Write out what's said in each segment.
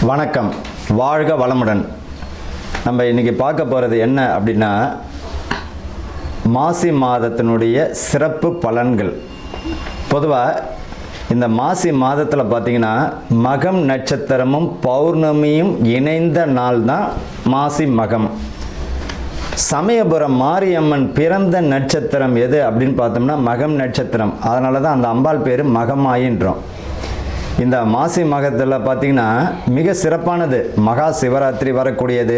வணக்கம், வாழ்க வளமுடன். நம்ம இன்றைக்கி பார்க்க போகிறது என்ன அப்படின்னா, மாசி மாதத்தினுடைய சிறப்பு பலன்கள். பொதுவாக இந்த மாசி மாதத்தில் பார்த்திங்கன்னா மகம் நட்சத்திரமும் பௌர்ணமியும் இணைந்த நாள் தான் மாசி மகம். சமயபுரம் மாரியம்மன் பிறந்த நட்சத்திரம் எது அப்படின்னு பார்த்தோம்னா மகம் நட்சத்திரம். அதனால தான் அந்த அம்பாள் பேர் மகமாயின்றோம். இந்த மாசி மகத்தில் பார்த்திங்கன்னா மிக சிறப்பானது மகா சிவராத்திரி வரக்கூடியது.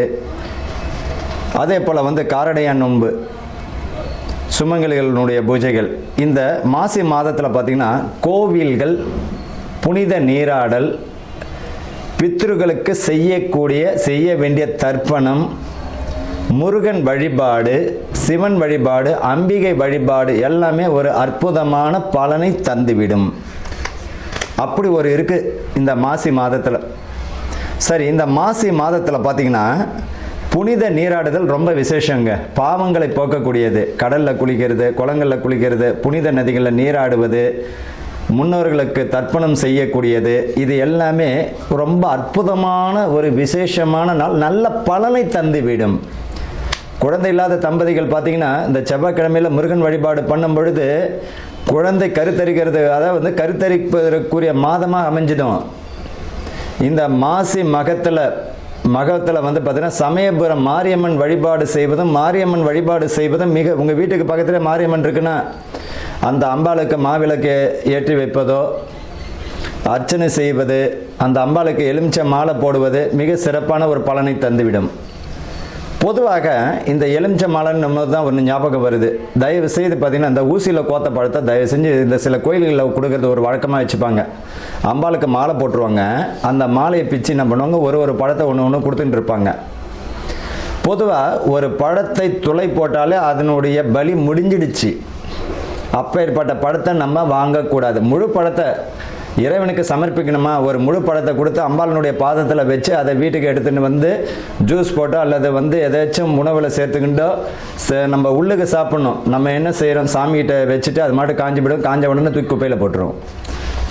அதே போல் காரடையான் நோன்பு, சுமங்கலிகளுடைய பூஜைகள். இந்த மாசி மாதத்தில் பார்த்திங்கன்னா கோவில்கள், புனித நீராடல், பித்ருக்களுக்கு செய்ய வேண்டிய தர்ப்பணம், முருகன் வழிபாடு, சிவன் வழிபாடு, அம்பிகை வழிபாடு எல்லாமே ஒரு அற்புதமான பலனை தந்துவிடும். அப்படி ஒரு இருக்குது இந்த மாசி மாதத்தில். சரி, இந்த மாசி மாதத்தில் பார்த்திங்கன்னா புனித நீராடுதல் ரொம்ப விசேஷங்க. பாவங்களை போக்கக்கூடியது. கடலில் குளிக்கிறது, குளங்களில் குளிக்கிறது, புனித நதிகளில் நீராடுவது, முன்னோர்களுக்கு தர்ப்பணம் செய்யக்கூடியது, இது எல்லாமே ரொம்ப அற்புதமான ஒரு விசேஷமான நாள். நல்ல பலனை தந்துவிடும். குழந்தை இல்லாத தம்பதிகள் பார்த்திங்கன்னா இந்த செவ்வாய்க்கிழமையில் முருகன் வழிபாடு பண்ணும் பொழுது குழந்தை கருத்தரிக்கிறது, அதாவது கருத்தரிப்பதற்குரிய மாதமாக அமைஞ்சிடும். இந்த மாசி மகத்தில் பார்த்திங்கன்னா சமயபுரம் மாரியம்மன் வழிபாடு செய்வதும் மிக, உங்கள் வீட்டுக்கு பக்கத்தில் மாரியம்மன் இருக்குன்னா அந்த அம்பாளுக்கு மாவிளக்கு ஏற்றி வைப்பதோ, அர்ச்சனை செய்வது, அந்த அம்பாளுக்கு எலுமிச்சை மாலை போடுவது மிக சிறப்பான ஒரு பலனை தந்துவிடும். பொதுவாக இந்த எலுமிச்சை மாலைன்னு நம்ம தான் ஒன்று ஞாபகம் வருது. தயவு செய்து பார்த்திங்கன்னா இந்த ஊசியில் கோத்த பழத்தை தயவு செஞ்சு இந்த சில கோயில்களில் கொடுக்கறது ஒரு வழக்கமாக வச்சுப்பாங்க. அம்பாளுக்கு மாலை போட்டுருவாங்க. அந்த மாலையை பிச்சு என்ன பண்ணுவாங்க, ஒரு பழத்தை ஒன்று கொடுத்துட்டு இருப்பாங்க. பொதுவாக ஒரு பழத்தை துளை போட்டாலே அதனுடைய பலி முடிஞ்சிடுச்சு. அப்பேற்பட்ட பழத்தை நம்ம வாங்கக்கூடாது. முழு பழத்தை இறைவனுக்கு சமர்ப்பிக்கணுமா, ஒரு முழு பழத்தை கொடுத்து அம்பாளனுடைய பாதத்தில் வச்சு அதை வீட்டுக்கு எடுத்துகிட்டு ஜூஸ் போட்டோ அல்லது எதாச்சும் உணவில் சேர்த்துக்கிட்டோ நம்ம உள்ளுக்கு சாப்பிட்ணும். நம்ம என்ன செய்கிறோம், சாமிகிட்ட வச்சுட்டு அது மாட்டு காஞ்சி விடும். காஞ்ச உடனே தூக்கி குப்பையில் போட்டுருவோம்.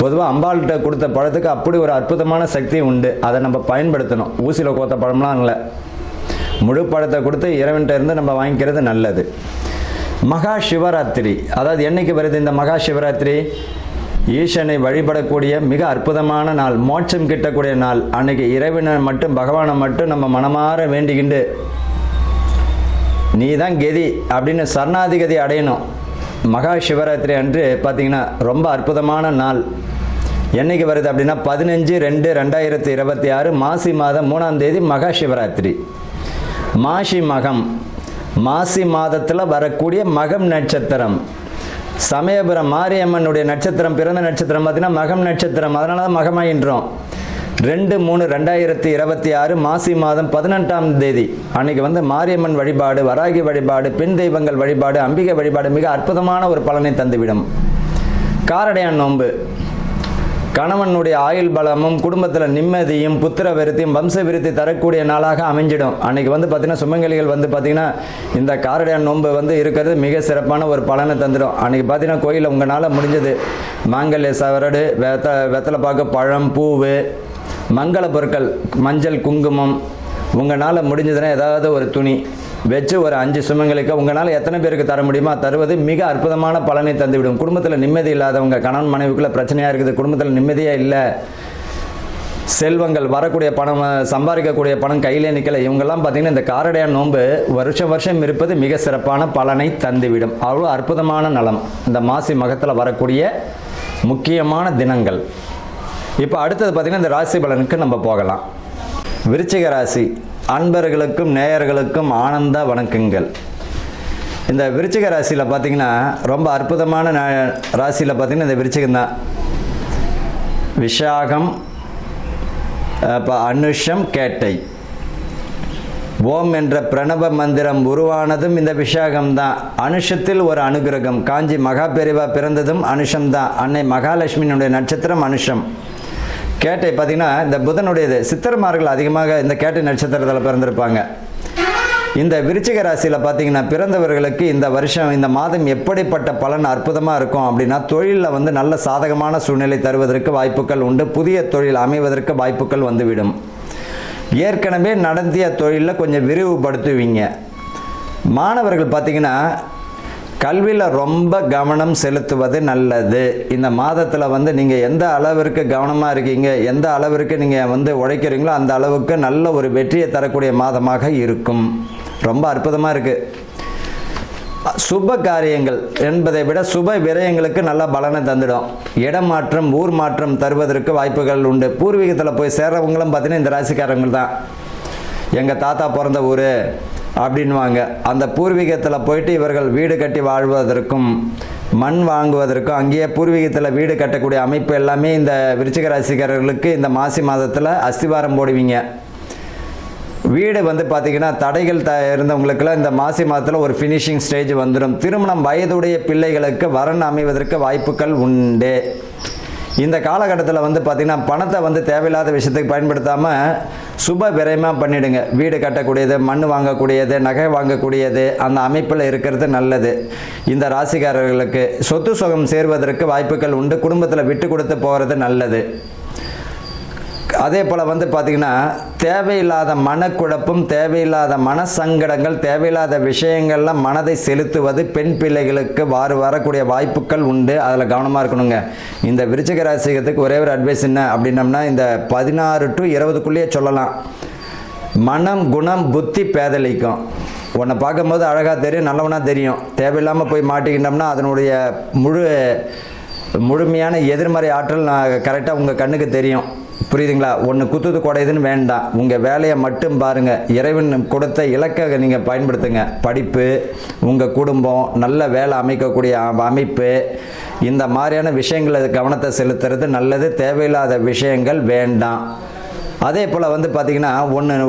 பொதுவாக அம்பாள்கிட்ட கொடுத்த பழத்துக்கு அப்படி ஒரு அற்புதமான சக்தி உண்டு. அதை நம்ம பயன்படுத்தணும். ஊசியில் கோத்த பழம்லாம் இல்லை, முழு பழத்தை கொடுத்து இறைவன்கிட்ட இருந்து நம்ம வாங்கிக்கிறது நல்லது. மகா சிவராத்திரி, அதாவது என்னைக்கு வருது இந்த மகா சிவராத்திரி? ஈசனை வழிபடக்கூடிய மிக அற்புதமான நாள், மோட்சம் கிட்டக்கூடிய நாள். அன்னைக்கு இறைவனை மட்டும், பகவானை மட்டும் நம்ம மனமாற வேண்டிக்கிண்டு நீ தான் கதி அப்படின்னு சரணாதிகதி அடையணும். மகா சிவராத்திரி அன்று பார்த்திங்கன்னா ரொம்ப அற்புதமான நாள். என்னைக்கு வருது அப்படின்னா 15/2/2026 மாசி மாதம் 3ஆம் தேதி மகா சிவராத்திரி. மாசி மகம், மாசி மாதத்தில் வரக்கூடிய மகம் நட்சத்திரம். சமயபுரம் மாரியம்மனுடைய நட்சத்திரம், பிறந்த நட்சத்திரம் பார்த்திங்கன்னா மகம் நட்சத்திரம். அதனால தான் மகமாயின்றோம். 2/3/2026 மாசி மாதம் 18ஆம் தேதி அன்னைக்கு மாரியம்மன் வழிபாடு, வராகி வழிபாடு, பெண் தெய்வங்கள் வழிபாடு, அம்பிகை வழிபாடு மிக அற்புதமான ஒரு பலனை தந்துவிடும். காரடையான் நோன்பு, கணவனுடைய ஆயுள் பலமும் குடும்பத்தில் நிம்மதியும் புத்திர விருத்தியும் வம்ச விருத்தி தரக்கூடிய நாளாக அமைஞ்சிடும். அன்றைக்கி பார்த்திங்கன்னா சுமங்கலிகள் பார்த்திங்கன்னா இந்த காரடையான் நோன்பு இருக்கிறது மிக சிறப்பான ஒரு பலனை தந்துடும். அன்றைக்கி பார்த்திங்கன்னா கோயிலில் உங்களால் முடிஞ்சது மாங்கல்ய சவரடு, வெத்தலை பாக்கு, பழம், பூவு, மங்கள பொருட்கள், மஞ்சள், குங்குமம், உங்களால் முடிஞ்சதுன்னா ஏதாவது ஒரு துணி வச்சு ஒரு 5 சுமங்களுக்கு உங்களால் எத்தனை பேருக்கு தர முடியுமோ தருவது மிக அற்புதமான பலனை தந்துவிடும். குடும்பத்தில் நிம்மதி இல்லாதவங்க, கணவன் மனைவிக்குள்ள பிரச்சனையாக இருக்குது, குடும்பத்தில் நிம்மதியாக இல்லை, செல்வங்கள் வரக்கூடிய பணம், சம்பாதிக்கக்கூடிய பணம் கையிலே நிற்கலை, இவங்கெல்லாம் பார்த்திங்கன்னா இந்த காரடையான் நோன்பு வருஷம் இருப்பது மிக சிறப்பான பலனை தந்துவிடும். அவ்வளோ அற்புதமான நலம் இந்த மாசி மகத்தில் வரக்கூடிய முக்கியமான தினங்கள். இப்போ அடுத்தது பார்த்திங்கன்னா இந்த ராசி பலனுக்கு நம்ம போகலாம். விருச்சிக ராசி அன்பர்களுக்கும் நேயர்களுக்கும் ஆனந்த வணக்கங்கள். இந்த விருச்சிக ராசியில் பார்த்திங்கன்னா ரொம்ப அற்புதமான ராசியில் பார்த்திங்கன்னா இந்த விருச்சிகம்தான். விஷாகம், இப்போ அனுஷம், கேட்டை. ஓம் என்ற பிரணவ மந்திரம் உருவானதும் இந்த விஷாகம்தான். அனுஷத்தில் ஒரு அனுகிரகம். காஞ்சி மகா பெரிவா பிறந்ததும் அனுஷம்தான். அன்னை மகாலட்சுமியினுடைய நட்சத்திரம் அனுஷம். கேட்டை பார்த்திங்கன்னா இந்த புதனுடையது. சித்தர்மார்கள் அதிகமாக இந்த கேட்டை நட்சத்திரத்தில் பிறந்திருப்பாங்க. இந்த விருச்சிக ராசியில் பார்த்தீங்கன்னா பிறந்தவர்களுக்கு இந்த வருஷம் இந்த மாதம் எப்படிப்பட்ட பலன் அற்புதமாக இருக்கும் அப்படின்னா, தொழிலில் நல்ல சாதகமான சூழ்நிலை தருவதற்கு வாய்ப்புகள் உண்டு. புதிய தொழில் அமைவதற்கு வாய்ப்புகள் வந்துவிடும். ஏற்கனவே நடத்திய தொழிலில் கொஞ்சம் விரிவுபடுத்துவீங்க. மாணவர்கள் பார்த்திங்கன்னா கல்வியில் ரொம்ப கவனம் செலுத்துவது நல்லது. இந்த மாதத்தில் வந்து நீங்கள் எந்த அளவிற்கு கவனமாக இருக்கீங்க, எந்த அளவிற்கு நீங்கள் வந்து உழைக்கிறீங்களோ அந்த அளவுக்கு நல்ல ஒரு வெற்றியை தரக்கூடிய மாதமாக இருக்கும். ரொம்ப அற்புதமாக இருக்குது. சுப காரியங்கள் என்பதை விட சுப விரயங்களுக்கு நல்ல பலனை தந்துடும். இடமாற்றம், ஊர் மாற்றம் தருவதற்கு வாய்ப்புகள் உண்டு. பூர்வீகத்தில் போய் சேர்றவங்களும் பார்த்தீங்கன்னா இந்த ராசிக்காரங்கள் தான். எங்கள் தாத்தா பிறந்த ஊர் அப்படின்வாங்க. அந்த பூர்வீகத்தில் போயிட்டு இவர்கள் வீடு கட்டி வாழ்வதற்கும் மண் வாங்குவதற்கும் அங்கேயே பூர்வீகத்தில் வீடு கட்டக்கூடிய அமைப்பு எல்லாமே இந்த விருச்சிக ராசிக்காரர்களுக்கு இந்த மாசி மாதத்தில் அஸ்திவாரம் போடுவீங்க. வீடு வந்து பார்த்திங்கன்னா தடைகள் இருந்தவங்களுக்கெல்லாம் இந்த மாசி மாதத்தில் ஒரு ஃபினிஷிங் ஸ்டேஜ் வந்துடும். திருமணம் வயதுடைய பிள்ளைகளுக்கு வரன் அமைவதற்கு வாய்ப்புகள் உண்டு. இந்த காலகட்டத்தில் வந்து பார்த்திங்கன்னா பணத்தை வந்து தேவையில்லாத விஷயத்துக்கு பயன்படுத்தாமல் சுப விரயமாக பண்ணிவிடுங்க. வீடு கட்டக்கூடியது, மண் வாங்கக்கூடியது, நகை வாங்கக்கூடியது அந்த அமைப்பில் இருக்கிறது நல்லது. இந்த ராசிக்காரர்களுக்கு சொத்து சுகம் சேர்வதற்கு வாய்ப்புகள் உண்டு. குடும்பத்தில் விட்டு கொடுத்து போகிறது நல்லது. அதே போல் வந்து பார்த்திங்கன்னா தேவையில்லாத மனக்குழப்பம், தேவையில்லாத மனசங்கடங்கள், தேவையில்லாத விஷயங்கள்லாம் மனதை செலுத்துவது பெண் பிள்ளைகளுக்கு வரக்கூடிய வாய்ப்புகள் உண்டு. அதில் கவனமாக இருக்கணுங்க. இந்த விருச்சிக ராசிக்கு ஒரே ஒரு அட்வைஸ் என்ன அப்படின்னம்னா, இந்த 16 to 20 சொல்லலாம். மனம், குணம், புத்தி பேதலிக்கும். உன்னை பார்க்கும்போது அழகாக தெரியும், நல்லவனாக தெரியும். தேவையில்லாமல் போய் மாட்டிக்கிட்டோம்னா அதனுடைய முழுமையான எதிர்மறை ஆற்றல் கரெக்டாக உங்கள் கண்ணுக்கு தெரியும். புரியுதுங்களா? ஒன்று குத்துது குடையுதுன்னு வேண்டாம். உங்கள் வேலையை மட்டும் பாருங்கள். இறைவன் கொடுத்த இலக்கை நீங்கள் பயன்படுத்துங்க. படிப்பு, உங்கள் குடும்பம், நல்ல வேலை அமைக்கக்கூடிய அமைப்பு, இந்த மாதிரியான விஷயங்களை கவனத்தை செலுத்துறது நல்லது. தேவையில்லாத விஷயங்கள் வேண்டாம். அதே போல் வந்து பார்த்திங்கன்னா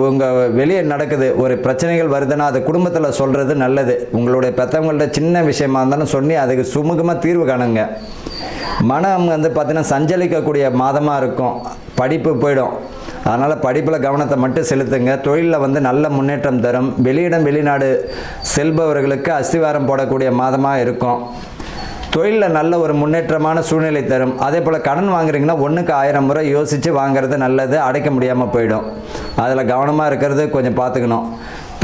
உங்கள் வெளியே நடக்குது ஒரு பிரச்சனைகள் வருதுன்னா அது குடும்பத்தில் சொல்கிறது நல்லது. உங்களுடைய பெற்றவங்கள்ட்ட சின்ன விஷயமா இருந்தாலும் சொல்லி அதுக்கு சுமூகமாக தீர்வு காணுங்க. மனம் வந்து பார்த்திங்கன்னா சஞ்சலிக்கக்கூடிய மாதமாக இருக்கும். படிப்பு போயிடும். அதனால் படிப்பில் கவனத்தை மட்டும் செலுத்துங்க. தொழிலில் வந்து நல்ல முன்னேற்றம் தரும். வெளியிடம் வெளிநாடு செல்பவர்களுக்கு அஸ்திவாரம் போடக்கூடிய மாதமாக இருக்கும். தொழிலில் நல்ல ஒரு முன்னேற்றமான சூழ்நிலை தரும். அதே போல் கடன் வாங்குறீங்கன்னா 1க்கு 1000 முறை யோசித்து வாங்குறது நல்லது. அடைக்க முடியாமல் போயிடும். அதில் கவனமாக இருக்கிறது கொஞ்சம் பார்த்துக்கணும்.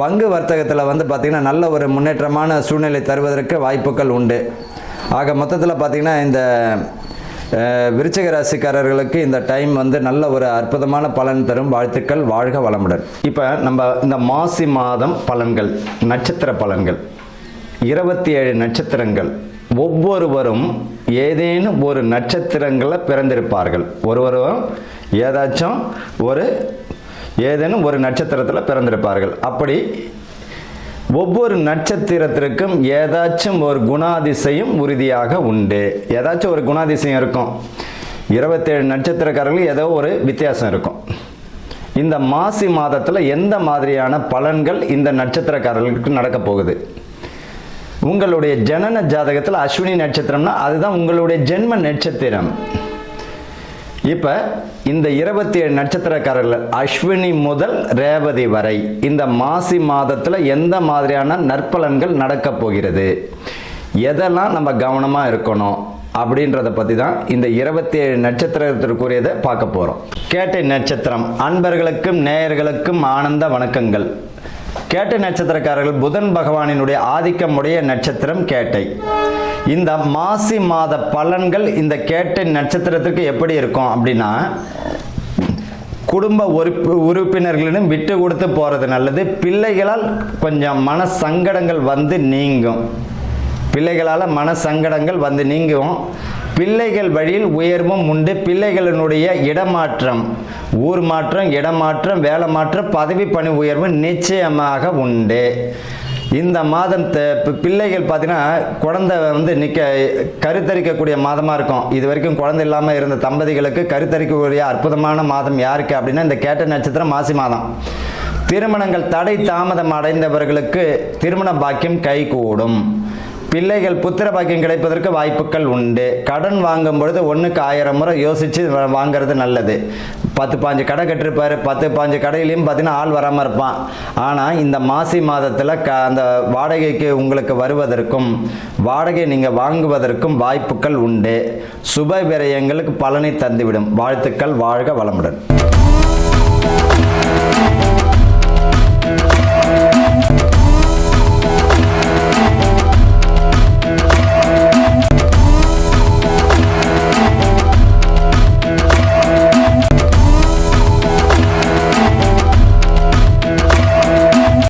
பங்கு வர்த்தகத்தில் வந்து பார்த்திங்கன்னா நல்ல ஒரு முன்னேற்றமான சூழ்நிலை தருவதற்கு வாய்ப்புகள் உண்டு. ஆக மொத்தத்தில் பார்த்திங்கன்னா இந்த விருச்சிக ராசிக்காரர்களுக்கு இந்த டைம் வந்து நல்ல ஒரு அற்புதமான பலன் தரும். வாழ்த்துக்கள். வாழ்க வளமுடன். இப்போ நம்ம இந்த மாசி மாதம் பலன்கள், நட்சத்திர பலன்கள், 27 நட்சத்திரங்கள். ஒவ்வொருவரும் ஏதேனும் ஒரு நட்சத்திரங்களில் பிறந்திருப்பார்கள். ஒருவரும் ஏதேனும் ஒரு நட்சத்திரத்தில் பிறந்திருப்பார்கள். அப்படி ஒவ்வொரு நட்சத்திரத்திற்கும் ஏதாச்சும் ஒரு குணாதிசயம் உறுதியாக உண்டு. ஏதாச்சும் ஒரு குணாதிசயம் இருக்கும். 27 நட்சத்திரக்காரர்கள் ஏதோ ஒரு வித்தியாசம் இருக்கும். இந்த மாசி மாதத்தில் எந்த மாதிரியான பலன்கள் இந்த நட்சத்திரக்காரர்களுக்கு நடக்க போகுது? உங்களுடைய ஜனன ஜாதகத்தில் அஸ்வினி நட்சத்திரம்னா அதுதான் உங்களுடைய ஜென்ம நட்சத்திரம். இப்போ இந்த 27 நட்சத்திரக்காரர்கள் அஸ்வினி முதல் ரேவதி வரை இந்த மாசி மாதத்தில் எந்த மாதிரியான நற்பலன்கள் நடக்க போகிறது, எதெல்லாம் நம்ம கவனமாக இருக்கணும் அப்படின்றத பற்றி தான் இந்த 27 நட்சத்திரத்திற்குரியதை பார்க்க போகிறோம். கேட்டை நட்சத்திரம் அன்பர்களுக்கும் நேயர்களுக்கும் ஆனந்த வணக்கங்கள். கேட்டை நட்சத்திரக்காரர்கள் புதன் பகவானினுடைய ஆதிக்கமுடைய நட்சத்திரம் கேட்டை. இந்த மாசி மாத பலன்கள் இந்த கேட்டை நட்சத்திரத்திற்கு எப்படி இருக்கும் அப்படின்னா, குடும்ப உறுப்பினர்களிடம் விட்டு கொடுத்து போகிறது நல்லது. பிள்ளைகளால் கொஞ்சம் மன சங்கடங்கள் வந்து நீங்கும். பிள்ளைகள் வழியில் உயர்வும் உண்டு. பிள்ளைகளினுடைய இடமாற்றம், ஊர் மாற்றம், இடமாற்றம், வேலை மாற்றம், பதவி பணி உயர்வு நிச்சயமாக உண்டு. இந்த மாதம் பிள்ளைகள் பார்த்தீங்கன்னா குழந்தை வந்து கருத்தரிக்கக்கூடிய மாதமாக இருக்கும். இது வரைக்கும் குழந்தை இல்லாமல் இருந்த தம்பதிகளுக்கு கருத்தரிக்கக்கூடிய அற்புதமான மாதம் யாருக்கு அப்படின்னா இந்த கேட்ட நட்சத்திரம் மாசி மாதம். திருமணங்கள் தடை தாமதம் அடைந்தவர்களுக்கு திருமண பாக்கியம் கைகூடும். பிள்ளைகள் புத்திர பாக்கியம் கிடைப்பதற்கு வாய்ப்புகள் உண்டு. கடன் வாங்கும் பொழுது 1க்கு 1000 முறை யோசித்து வாங்கிறது நல்லது. 10-15 கடை கட்டிருப்பார். 10-15 கடையிலையும் பார்த்தீங்கன்னா ஆள் வராமல் இருப்பான். ஆனால் இந்த மாசி மாதத்தில் அந்த வாடகைக்கு உங்களுக்கு வருவதற்கும் வாடகை நீங்கள் வாங்குவதற்கும் வாய்ப்புகள் உண்டு. சுப விரயங்களுக்கு பலனை தந்துவிடும். வாழ்த்துக்கள். வாழ்க வளமுடன்.